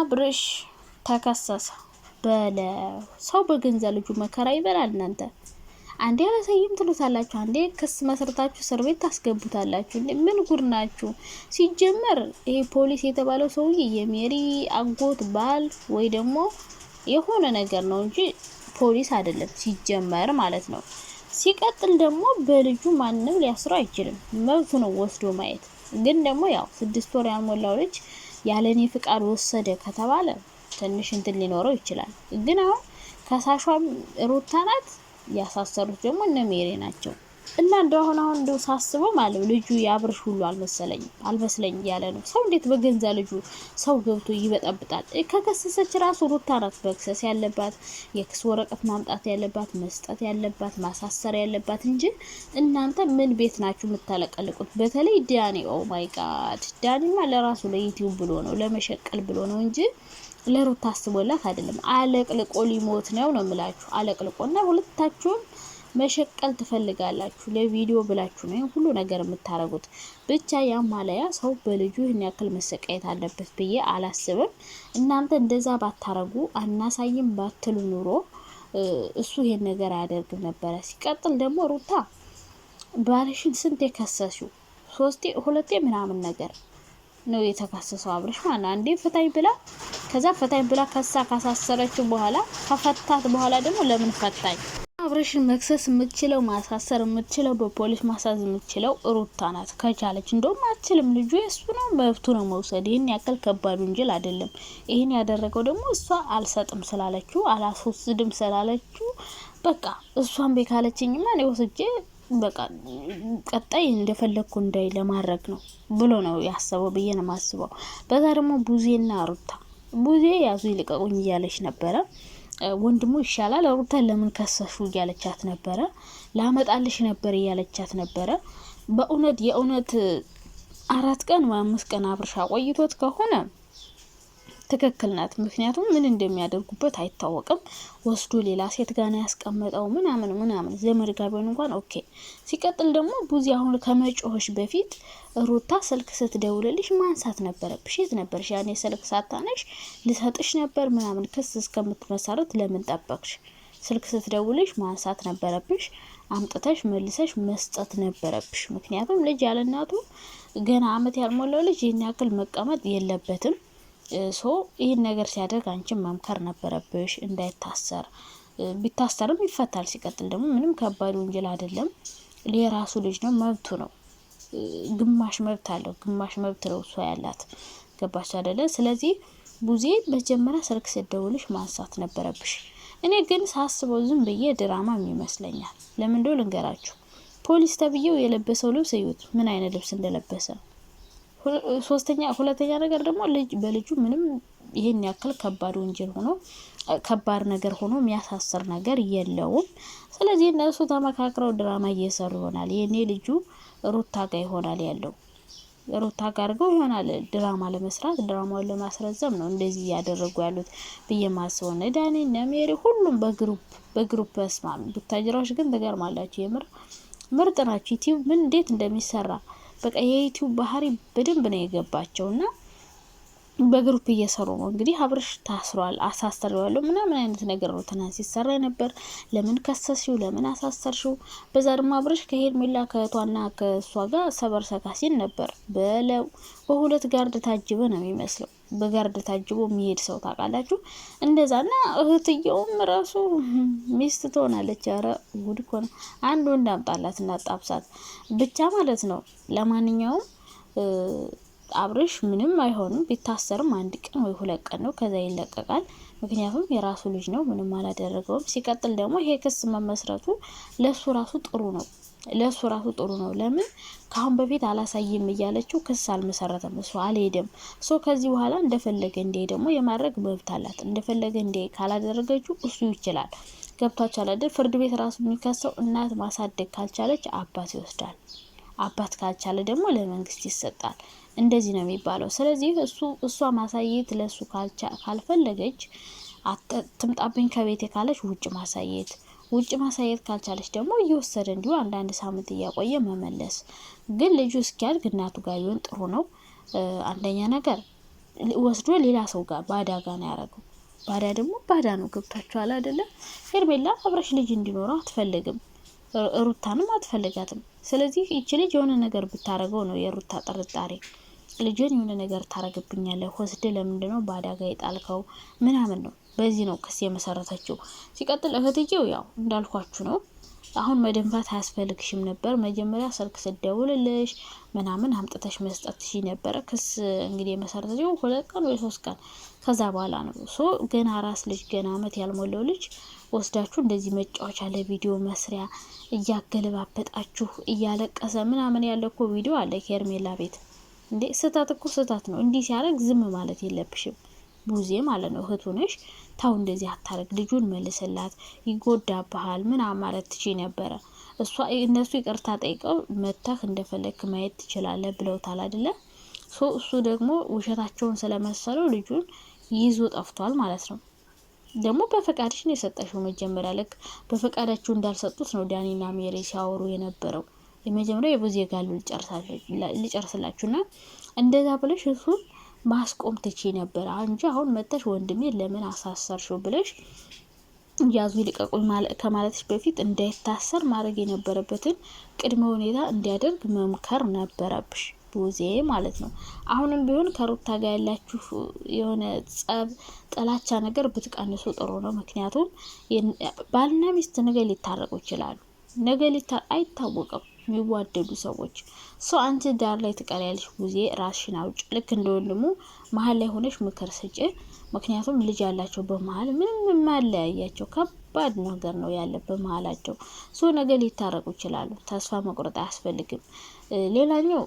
አብርሽ ተከሰሰ ሰው በገንዘብ ልጁ መከራ ይበላል። እናንተ አንዴ አላሳይም ትሉታላችሁ፣ አንዴ ክስ መስርታችሁ እስር ቤት ታስገቡታላችሁ። ምን ጉድ ናችሁ? ሲጀመር ይሄ ፖሊስ የተባለው ሰውዬ የሜሪ አጎት ባል ወይ ደግሞ የሆነ ነገር ነው እንጂ ፖሊስ አይደለም ሲጀመር ማለት ነው። ሲቀጥል ደግሞ በልጁ ማንንም ሊያስረው አይችልም፣ መብቱ ነው ወስዶ ማየት። ግን ደግሞ ያው 6 ወር ያልሞላው ልጅ ያለኔ ፍቃድ ወሰደ ከተባለ ትንሽ እንትን ሊኖረው ይችላል። ግን አሁን ከሳሿም ሩታ ናት፣ ያሳሰሩት ደግሞ እነ ሜሪ ናቸው። እና እንደው አሁን ሳስበው ማለት ልጁ ያብርሽ ሁሉ አልመስለኝ ያለ ነው። ሰው እንዴት በገንዛ ልጁ ሰው ገብቶ ይበጠብጣል? ከከሰሰች ራሱ ሩታ ናት መክሰስ ያለባት፣ የክስ ወረቀት ማምጣት ያለባት፣ መስጠት ያለባት፣ ማሳሰር ያለባት እንጂ እናንተ ምን ቤት ናችሁ የምታለቀልቁት? በተለይ ዳኒ ኦ ማይ ጋድ፣ ዳኒማ ለራሱ ለዩቲዩብ ብሎ ነው ለመሸቀል ብሎ ነው እንጂ ለሩታ አስቦላት አይደለም። አለቅልቆ ሊሞት ነው የምላችሁ። አለቅልቆና ሁለታችሁም መሸቀል ትፈልጋላችሁ ለቪዲዮ ብላችሁ ነው ሁሉ ነገር የምታረጉት። ብቻ ያማለያ ሰው በልጁ ይህን ያክል መሰቃየት አለበት ብዬ አላስብም። እናንተ እንደዛ ባታረጉ አናሳይም ባትሉ ኑሮ እሱ ይሄን ነገር አያደርግም ነበረ። ሲቀጥል ደግሞ ሩታ ባልሽን ስንት የከሰሽው? 2 ምናምን ነገር ነው የተካሰሰው አብርሽ ማለት አንዴ ፈታኝ ብላ ከዛ ፈታኝ ብላ ከሳ ካሳሰረችው በኋላ ከፈታት በኋላ ደግሞ ለምን ፈታኝ? አብርሽን መክሰስ የምትችለው ማሳሰር የምትችለው በፖሊስ ማሳዝ የምትችለው ሩታ ናት ከቻለች። እንደውም አትችልም፣ ልጁ የሱ ነው መብቱ ነው መውሰድ። ይሄን ያክል ከባድ ወንጀል አይደለም። ይሄን ያደረገው ደግሞ እሷ አልሰጥም ስላለችው አላስወስድም ስላለችው በቃ እሷን ቤካለችኝማ ነው ወስጄ በቃ ቀጣይ እንደፈለኩ እንዳይ ለማድረግ ነው ብሎ ነው ያሰበው ብዬ ነው ማስበው። በዛ ደግሞ ቡዜና ሩታ ቡዜ ያዙ ይልቀቁኝ እያለች ነበረ። ወንድሙ ይሻላል ሩታ ለምን ከሰሹ እያለቻት ነበረ። ላመጣልሽ ነበር እያለቻት ነበረ። በእውነት የእውነት 4 ቀን ወይ 5 ቀን አብርሻ ቆይቶት ከሆነ ትክክል ናት። ምክንያቱም ምን እንደሚያደርጉበት አይታወቅም። ወስዶ ሌላ ሴት ጋር ያስቀመጠው ምናምን ዘመድ ጋር ቢሆን እንኳን ኦኬ። ሲቀጥል ደግሞ ቡዚ አሁን ከመጮህሽ በፊት ሩታ ስልክ ስትደውልልሽ ማንሳት ነበረብሽ። የት ነበርሽ ያኔ? ስልክ ሳታነሽ ልሰጥሽ ነበር ምናምን ክስ እስከምትመሰረት ለምን ጠበቅሽ? ስልክ ስትደውልሽ ማንሳት ነበረብሽ። አምጥተሽ መልሰሽ መስጠት ነበረብሽ። ምክንያቱም ልጅ ያለ እናቱ ገና አመት ያልሞላው ልጅ ይሄን ያክል መቀመጥ የለበትም። ይህን ነገር ሲያደርግ አንቺን መምከር ነበረብሽ እንዳይታሰር። ቢታሰርም ይፈታል። ሲቀጥል ደግሞ ምንም ከባድ ወንጀል አይደለም። ለራሱ ልጅ ነው መብቱ ነው። ግማሽ መብት አለው፣ ግማሽ መብት ነው እሷ ያላት። ገባሽ አይደለ? ስለዚህ ቡዜ መጀመሪያ ስልክ ስትደውልሽ ማንሳት ነበረብሽ። እኔ ግን ሳስበው ዝም ብዬ ድራማ ይመስለኛል። ለምን እንደው ልንገራችሁ። ፖሊስ ተብዬው የለበሰው ልብስ እዩት ምን አይነት ልብስ እንደለበሰ። ሁለተኛ ነገር ደግሞ በልጁ ምንም ይሄን ያክል ከባድ ወንጀል ሆኖ ከባድ ነገር ሆኖ የሚያሳስር ነገር የለውም። ስለዚህ እነሱ ተመካክረው ድራማ እየሰሩ ይሆናል። የኔ ልጁ ሩታ ጋር ይሆናል ያለው። ሩታ ጋር አድርገው ይሆናል ድራማ ለመስራት፣ ድራማውን ለማስረዘም ነው እንደዚህ ያደረጉ ያሉት ብዬ ማስበው። ዳኒ እና ሜሪ ሁሉም በግሩፕ ተስማሙ። ቡታጅራዎች ግን ተገርማላችሁ። የምር ምርጥ ናችሁ። ዩቲዩብ ምን እንዴት እንደሚሰራ በቃ የዩቲዩብ ባህሪ በደንብ ነው የገባቸውና በግሩፕ እየሰሩ ነው። እንግዲህ አብርሽ ታስሯል፣ አሳስረዋለሁ ምናምን አይነት ነገር ነው ትናንት ሲሰራ ነበር። ለምን ከሰስሽው? ለምን አሳሰርሽው? በዛ ደግሞ አብርሽ ከሄርሜላ ከቷና ከሷ ጋር ሰበር ሰካሲን ነበር በለው። በሁለት ጋርድ ታጅበ ነው የሚመስለው። በጋርድ ታጅቦ የሚሄድ ሰው ታውቃላችሁ እንደዛና እህትየውም ራሱ ሚስት ትሆናለች። አረ ጉድ እኮ ነው። አንድ ወንድ አምጣላት እና ጣብሳት ብቻ ማለት ነው። ለማንኛውም አብርሽ ምንም አይሆንም። ቢታሰርም 1 ቀን ወይ 2 ቀን ነው፣ ከዛ ይለቀቃል። ምክንያቱም የራሱ ልጅ ነው፣ ምንም አላደረገውም። ሲቀጥል ደግሞ ይሄ ክስ መመስረቱ ለሱ ራሱ ጥሩ ነው። ለምን ካሁን በፊት አላሳይም እያለችው ክስ አልመሰረተም። እሱ አልሄደም። ከዚህ በኋላ እንደፈለገ እንደ ደግሞ የማድረግ መብት አላት። እንደፈለገ እንደ ካላደረገችው እሱ ይችላል። ገብቷችኋል አይደል? ፍርድ ቤት ራሱ የሚከሰው እናት ማሳደግ ካልቻለች አባት ይወስዳል። አባት ካልቻለ ደግሞ ለመንግስት ይሰጣል። እንደዚህ ነው የሚባለው። ስለዚህ እሷ ማሳየት ለሱ ካልፈለገች ትምጣብኝ ከቤቴ ካለች ውጭ ማሳየት ካልቻለች ደግሞ እየወሰደ እንዲሁ አንዳንድ ሳምንት እያቆየ መመለስ። ግን ልጁ እስኪያድግ እናቱ ጋር ቢሆን ጥሩ ነው። አንደኛ ነገር ወስዶ ሌላ ሰው ጋር ባዳ ጋር ነው ያደረገው። ባዳ ደግሞ ባዳ ነው። ገብታችኋል አይደለ? ሄርሜላ አብረሽ ልጅ እንዲኖረው አትፈልግም፣ ሩታንም አትፈልጋትም። ስለዚህ ይቺ ልጅ የሆነ ነገር ብታረገው ነው የሩታ ጥርጣሬ። ልጅን የሆነ ነገር ታረግብኛለህ ወስደ ለምንድነው ባዳ ጋር የጣልከው ምናምን ነው። በዚህ ነው ክስ የመሰረተችው። ሲቀጥል እህትዬው ያው እንዳልኳችሁ ነው። አሁን መደንፋት አያስፈልግሽም ነበር። መጀመሪያ ስልክ ስደውልልሽ ምናምን አምጥተሽ መስጠት ትሽ ነበረ። ክስ እንግዲህ የመሰረተችው 2 ቀን ወይ 3 ቀን ከዛ በኋላ ነው። ገና ራስ ልጅ ገና አመት ያልሞላው ልጅ ወስዳችሁ እንደዚህ መጫወቻ ለቪዲዮ መስሪያ እያገለባበጣችሁ እያለቀሰ ምናምን ያለ እኮ ቪዲዮ አለ ሄርሜላ ቤት። እንዴ ስህተት እኮ ስህተት ነው። እንዲህ ሲያደርግ ዝም ማለት የለብሽም ቡዜ ማለት ነው። እህቱ ነሽ፣ ታው እንደዚህ አታረግ፣ ልጁን መልስላት፣ ይጎዳብሃል ምናምን ማለት ትችይ ነበረ። እነሱ ይቅርታ ጠይቀው መተህ እንደፈለክ ማየት ትችላለህ ብለውታል አይደለ? እሱ ደግሞ ውሸታቸውን ስለመሰለው ልጁን ይዞ ጠፍቷል ማለት ነው። ደግሞ በፈቃድሽ ነው የሰጠሽው። መጀመሪያ ልክ በፈቃዳችሁ እንዳልሰጡት ነው ዳኒና ሜሪ ሲያወሩ የነበረው። የመጀመሪያ የቡዜ ጋር ልጨርስላችሁና እንደዛ ብለሽ እሱን ማስቆም ትቺ ነበር እንጂ አሁን መተሽ ወንድሜ ለምን አሳሰርሽው ብለሽ ያዙ ይልቀቁኝ ከማለትሽ በፊት እንዳይታሰር ማድረግ የነበረበትን ቅድመ ሁኔታ እንዲያደርግ መምከር ነበረብሽ ቡዜ ማለት ነው። አሁንም ቢሆን ከሩታ ጋር ያላችሁ የሆነ ጸብ፣ ጥላቻ ነገር ብትቀንሱ ጥሩ ነው። ምክንያቱም ባልና ሚስት ነገ ሊታረቁ ይችላሉ። ነገ አይታወቅም የሚዋደዱ ሰዎች። አንቺ ዳር ላይ ትቀሪያለሽ ቡዜ፣ ራስሽን አውጭ። ልክ እንደ ወንድሙ መሀል ላይ ሆነሽ ምክር ስጪ። ምክንያቱም ልጅ ያላቸው በመሀል ምንም የማለያያቸው ከባድ ነገር ነው ያለ በመሀላቸው። ነገ ሊታረቁ ይችላሉ። ተስፋ መቁረጥ አያስፈልግም። ሌላኛው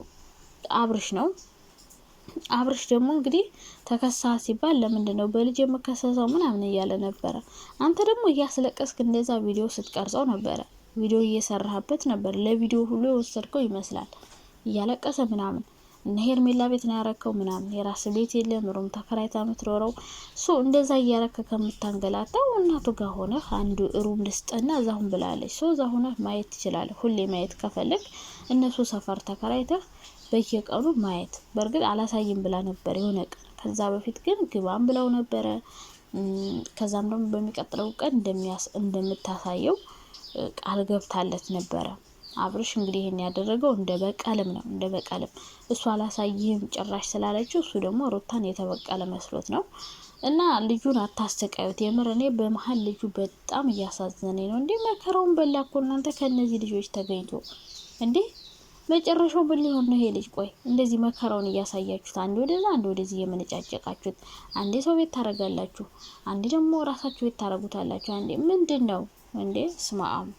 አብርሽ ነው። አብርሽ ደግሞ እንግዲህ ተከሳ ሲባል ለምንድነው በልጅ የምከሰሰው ምናምን እያለ ነበረ። አንተ ደግሞ እያስለቀስክ እንደዛ ቪዲዮ ስትቀርጸው ነበረ። ቪዲዮ እየሰራህበት ነበር። ለቪዲዮ ሁሉ የወሰድከው ይመስላል። እያለቀሰ ምናምን እነ ሄርሜላ ቤት ነው ያረከው ምናምን። የራስ ቤት የለም፣ ሩም ተከራይታ የምትኖረው እንደዛ እያረከ ከምታንገላታው እናቱ ጋር ሆነ አንዱ ሩም ልስጥና እዛሁን ብላለች። እዛ ሆነ ማየት ትችላለህ። ሁሌ ማየት ከፈለግ እነሱ ሰፈር ተከራይተህ በየቀኑ ማየት። በእርግጥ አላሳይም ብላ ነበር የሆነ ቀን። ከዛ በፊት ግን ግባም ብለው ነበረ። ከዛም ደግሞ በሚቀጥለው ቀን እንደምታሳየው ቃል ገብታለት ነበረ። አብርሽ እንግዲህ ይሄን ያደረገው እንደ በቀልም ነው። እንደ በቀልም እሱ አላሳይህም ጭራሽ ስላለችው እሱ ደግሞ ሩታን የተበቀለ መስሎት ነው። እና ልጁን አታሰቃዩት። የምር እኔ በመሀል ልጁ በጣም እያሳዘነኝ ነው። እንዴ መከራውን በላኮ እናንተ ከነዚህ ልጆች ተገኝቶ እንዴ መጨረሻው ምን ሊሆን ነው? ይሄ ልጅ ቆይ እንደዚህ መከራውን እያሳያችሁት አንዴ ወደዛ አንዴ ወደዚህ የመነጫጨቃችሁት፣ አንዴ ሰው ቤት ታረጋላችሁ፣ አንዴ ደግሞ ራሳችሁ ቤት ታረጉታላችሁ። አንዴ ምንድነው እንዴ? ስማአም